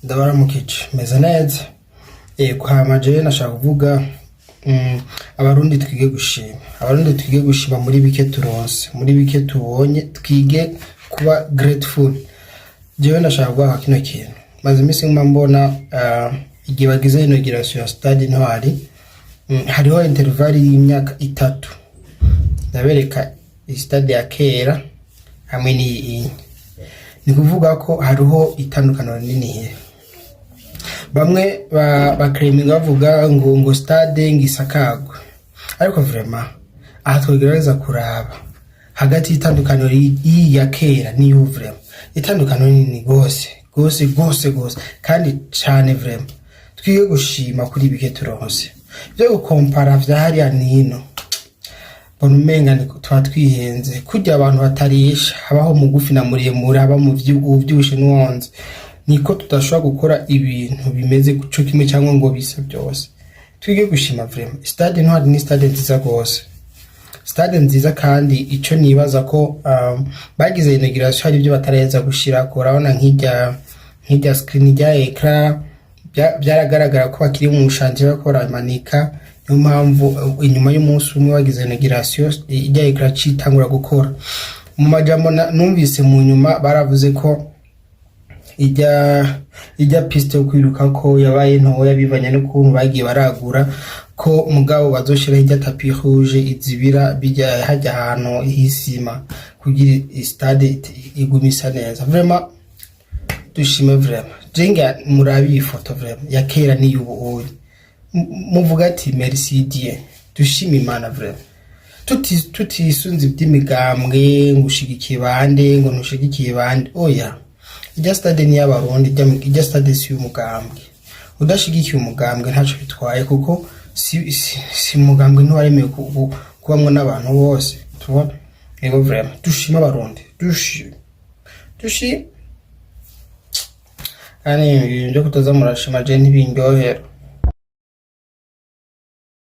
Ndabaramukije meze neza. Hama jewe nashaka kuvuga abarundi twige gushima muri bike turonse, muri bike tubonye, twige kuba grateful. Jewe nashaka kuvuga kino kintu maze imisi mbona igihe bagize inauguration ya stade Ntwari, hariho interval y'imyaka 3 ndabereka stade ya kera hamwe ni kuvuga ko hariho itandukano rinini. Bamwe claiming bavuga ngo stade ngisakagwe, ariko vraiment aha twogereza kuraba hagati y'itandukano ya kera niyo vraiment itandukano nini gose kandi cyane vraiment twige gushima kuri bike turonse. Byo gukompara vyahari nino bona umenga ni twatwihenze kujya abantu batarisha habaho mugufi na muremure, haba mu vy'uvyushe n'uwonze, niko tudashobora gukora ibintu bimeze guco kimwe cyangwa ngo bisa byose. Twige gushima vraiment stade Ntwari ni stade nziza gose, stade nziza kandi ico nibaza ko bagize inauguration hari ibyo batareza gushira ko urabona nk'ijya screen ya ecran byaragaragara ko bakiri mu shanje bakora manika. Niyo mpamvu inyuma y'umunsi umwe bagize inauguration ijya ecran citangura gukora. Mu majambo numvise mu nyuma baravuze ko ijya piste yo kwiruka ko yabaye ntoya bivanye no kuntu bagiye baragura ko mugabo bazoshira ijya tapi rouge izibira bijya hajya hano hisima kugira stade igumisa neza. Vraiment dushime vraiment jenga murabi ifoto vraiment ya kera ni yubu muvuga ati merci Dieu, dushime Imana vraiment tutisunze by'imigambwe ngushigikiye bande ngo ntushigikiye bande. Oya, ijya stade ni y'abarundi, ijya stade si umugambwe. Udashigikiye umugambwe ntaco bitwaye kuko si umugambwe ntiwaremewe kubamwo n'abantu bose. Tubona ego vraiment dushima abarundi, dushi ani byo kutaza murashima je ntibindyohera.